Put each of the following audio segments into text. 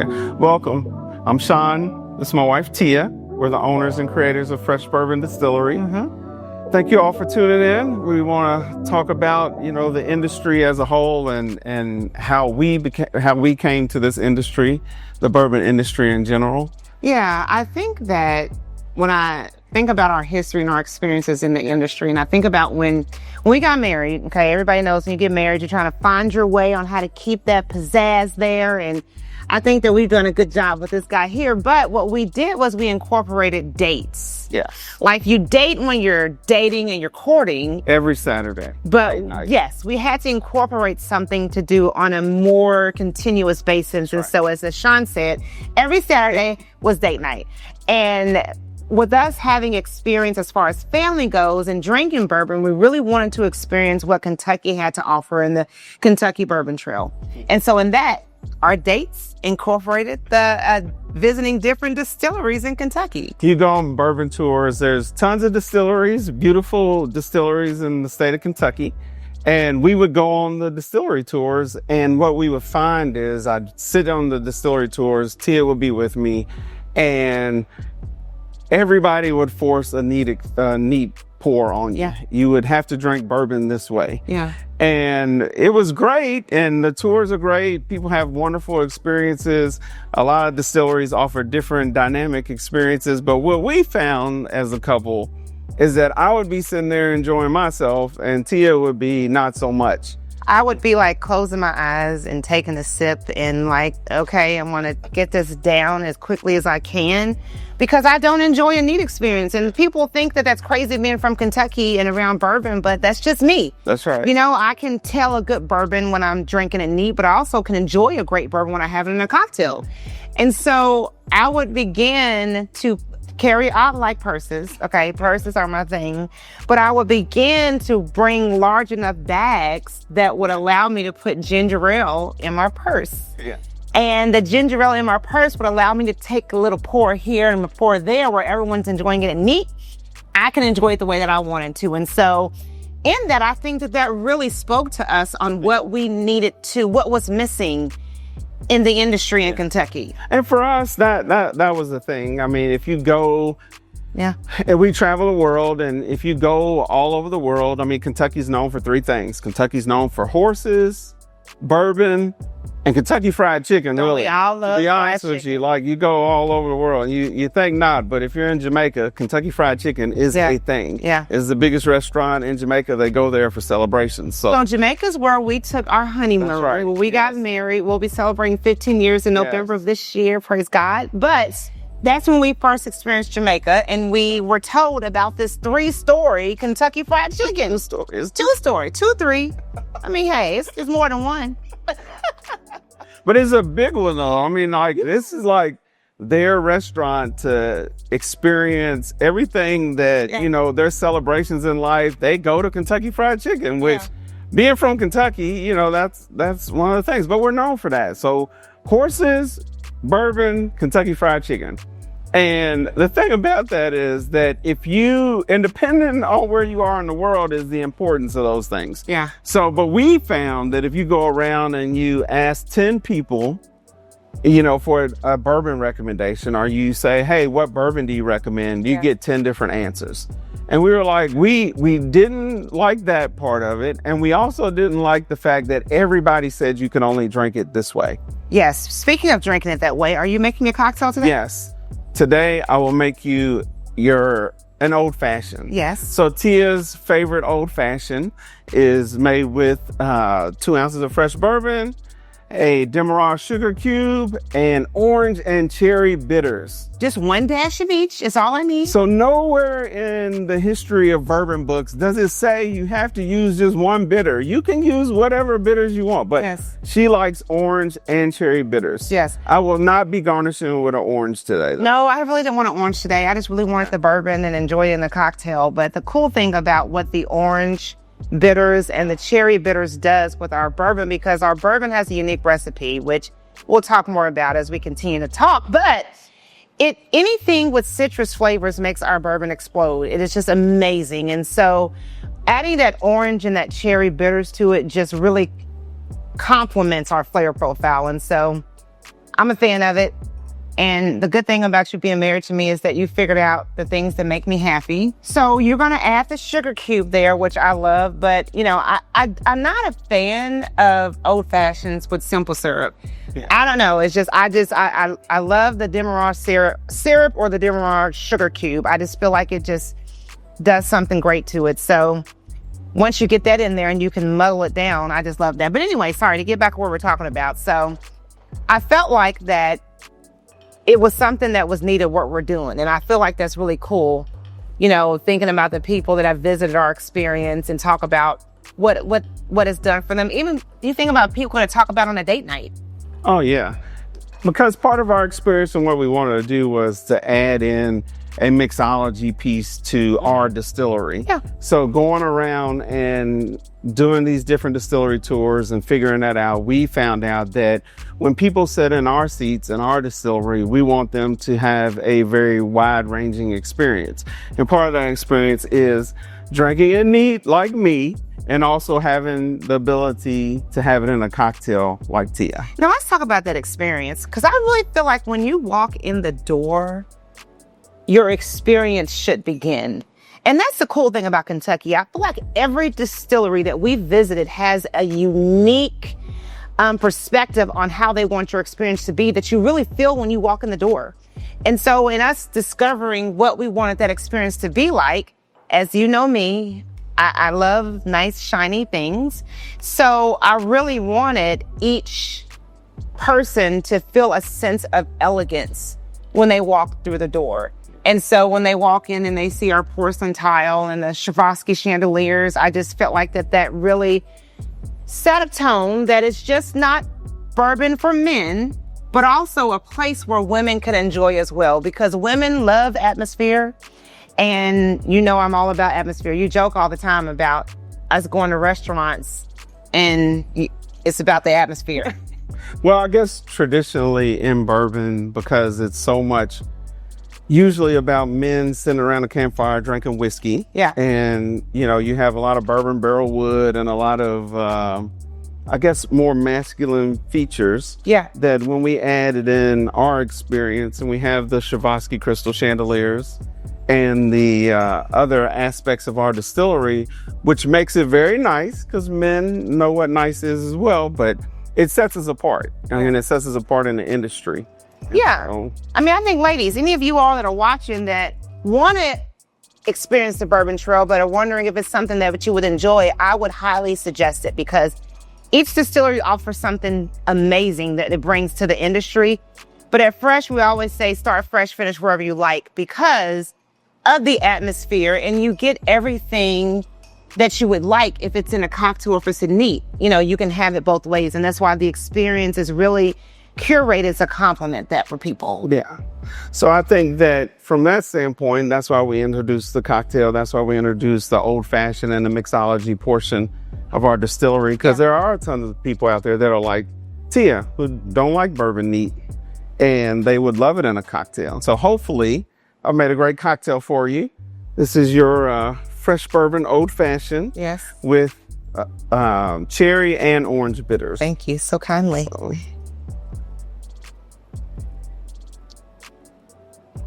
Okay. Welcome. I'm Sean. This is my wife, Tia. We're the owners and creators of Fresh Bourbon Distillery. Thank you all for tuning in. We want to talk about, the industry as a whole and how we came to this industry, the bourbon industry in general. Yeah, I think that when I think about our history and our experiences in the industry, and I think about when we got married, okay, everybody knows when you get married, you're trying to find your way on how to keep that pizzazz there. And I think that we've done a good job with this guy here. But what we did was we incorporated dates. Yeah. Like you date when you're dating and you're courting. Every Saturday. But yes, we had to incorporate something to do on a more continuous basis. And so as Sean said, every Saturday was date night. And with us having experience as far as family goes and drinking bourbon, we really wanted to experience what Kentucky had to offer in the Kentucky Bourbon Trail. And so in that, our dates incorporated the visiting different distilleries in Kentucky. You go on bourbon tours, there's tons of distilleries, beautiful distilleries in the state of Kentucky. And we would go on the distillery tours. And what we would find is I'd sit on the distillery tours, Tia would be with me, and everybody would force a neat pour on you. Yeah. You would have to drink bourbon this way. Yeah. And it was great. And the tours are great. People have wonderful experiences. A lot of distilleries offer different dynamic experiences. But what we found as a couple is that I would be sitting there enjoying myself and Tia would be not so much. I would be like closing my eyes and taking a sip and like, okay, I want to get this down as quickly as I can because I don't enjoy a neat experience. And people think that that's crazy being from Kentucky and around bourbon, but that's just me. That's right. I can tell a good bourbon when I'm drinking it neat, but I also can enjoy a great bourbon when I have it in a cocktail. And so I would begin to carry out like purses. Okay, purses are my thing. But I would begin to bring large enough bags that would allow me to put ginger ale in my purse. Yeah. And the ginger ale in my purse would allow me to take a little pour here and a pour there where everyone's enjoying it neat. I can enjoy it the way that I wanted to. And so in that, I think that really spoke to us on what we needed to, what was missing in the industry in Kentucky. And for us, that was the thing. I mean, if you go, and we travel the world, and if you go all over the world, I mean, Kentucky's known for three things. Kentucky's known for horses, bourbon, and Kentucky Fried Chicken. Really, we all love to be honest fried with you, like you go all over the world. You think not, but if you're in Jamaica, Kentucky Fried Chicken is a thing. Yeah, it's the biggest restaurant in Jamaica. They go there for celebrations. So Jamaica's where we took our honeymoon. That's right. When we got married, we'll be celebrating 15 years in November of this year. Praise God! But that's when we first experienced Jamaica, and we were told about this 3-story Kentucky Fried Chicken. 2 stories. 2-story, 2, 3. I mean, hey, it's more than one. But it's a big one, though. I mean, like, this is like their restaurant to experience everything that, their celebrations in life. They go to Kentucky Fried Chicken, which being from Kentucky, that's one of the things. But we're known for that. So horses, bourbon, Kentucky Fried Chicken. And the thing about that is that and depending on where you are in the world is the importance of those things. Yeah. So, but we found that if you go around and you ask 10 people, for a bourbon recommendation, or you say, hey, what bourbon do you recommend? You get 10 different answers. And we were like, we didn't like that part of it. And we also didn't like the fact that everybody said you can only drink it this way. Yes. Speaking of drinking it that way, are you making a cocktail today? Yes. Today, I will make you an old fashioned. Yes. So Tia's favorite old fashioned is made with 2 ounces of fresh bourbon, a Demerara sugar cube, and orange and cherry bitters. Just 1 dash of each is all I need. So nowhere in the history of bourbon books does it say you have to use just one bitter. You can use whatever bitters you want, but she likes orange and cherry bitters. Yes. I will not be garnishing with an orange today, though. No, I really didn't want an orange today. I just really wanted the bourbon and enjoying the cocktail. But the cool thing about what the orange bitters and the cherry bitters does with our bourbon, because our bourbon has a unique recipe, which we'll talk more about as we continue to talk, but anything with citrus flavors makes our bourbon explode. It is just amazing. And so adding that orange and that cherry bitters to it just really complements our flavor profile. And so I'm a fan of it. And the good thing about you being married to me is that you figured out the things that make me happy. So you're going to add the sugar cube there, which I love. But, you know, I'm not a fan of old fashions with simple syrup. Yeah. I don't know. It's just, I love the Demerara syrup or the Demerara sugar cube. I just feel like it just does something great to it. So once you get that in there and you can muddle it down, I just love that. But anyway, sorry, to get back to what we're talking about. So I felt like that it was something that was needed what we're doing. And I feel like that's really cool, you know, thinking about the people that have visited our experience and talk about what it's done for them. Even you think about people to talk about on a date night. Oh, yeah. Because part of our experience and what we wanted to do was to add in a mixology piece to our distillery. Yeah. So going around and doing these different distillery tours and figuring that out, we found out that when people sit in our seats in our distillery, we want them to have a very wide-ranging experience. And part of that experience is drinking it neat like me, and also having the ability to have it in a cocktail like Tia. Now let's talk about that experience, because I really feel like when you walk in the door, your experience should begin. And that's the cool thing about Kentucky. I feel like every distillery that we visited has a unique perspective on how they want your experience to be that you really feel when you walk in the door. And so in us discovering what we wanted that experience to be like, as you know me, I love nice, shiny things. So I really wanted each person to feel a sense of elegance when they walk through the door. And so when they walk in and they see our porcelain tile and the Swarovski chandeliers, I just felt like that really set a tone that it's just not bourbon for men, but also a place where women could enjoy as well, because women love atmosphere. And you know I'm all about atmosphere. You joke all the time about us going to restaurants and it's about the atmosphere. Well, I guess traditionally in bourbon, because it's so much usually about men sitting around a campfire drinking whiskey. Yeah. And, you know, you have a lot of bourbon barrel wood and a lot of, I guess, more masculine features. Yeah. That when we added in our experience and we have the Swarovski crystal chandeliers and the other aspects of our distillery, which makes it very nice because men know what nice is as well, but it sets us apart. I mean, it sets us apart in the industry. Yeah. So, I mean, I think, ladies, any of you all that are watching that want to experience the Bourbon Trail but are wondering if it's something that you would enjoy, I would highly suggest it, because each distillery offers something amazing that it brings to the industry. But at Fresh, we always say start fresh, finish wherever you like, because of the atmosphere, and you get everything that you would like if it's in a cocktail or if it's neat. You know, you can have it both ways, and that's why the experience is really curated to complement that for people. yeah. So I think that from that standpoint, that's why we introduced the cocktail. That's why we introduced the old fashioned and the mixology portion of our distillery, because there are a ton of people out there that are like Tia, who don't like bourbon neat, and they would love it in a cocktail. So hopefully I've made a great cocktail for you. This is your fresh bourbon old fashioned. Yes. With cherry and orange bitters. Thank you so kindly. So,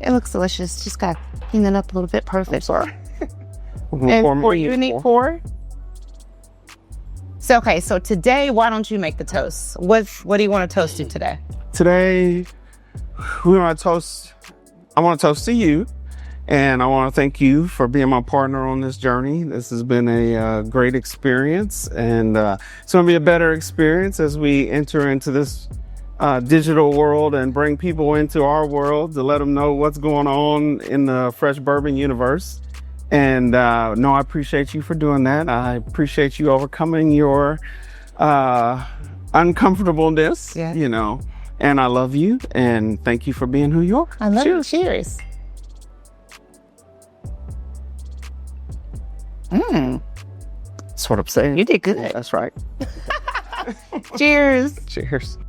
it looks delicious. Just got to clean it up a little bit. Perfect. I'm sorry. And for you need pour? So, okay, so today, why don't you make the toast? What do you want to toast to today? Today, we want to toast. I want to toast to you, and I want to thank you for being my partner on this journey. This has been a great experience, and it's going to be a better experience as we enter into this digital world and bring people into our world to let them know what's going on in the Fresh Bourbon universe. And no, I appreciate you for doing that. I appreciate you overcoming your uncomfortableness, Yeah. you know, and I love you, and thank you for being who you are. I love Cheers. you. Cheers. That's what I'm saying. You did good. That's right. Cheers. Cheers.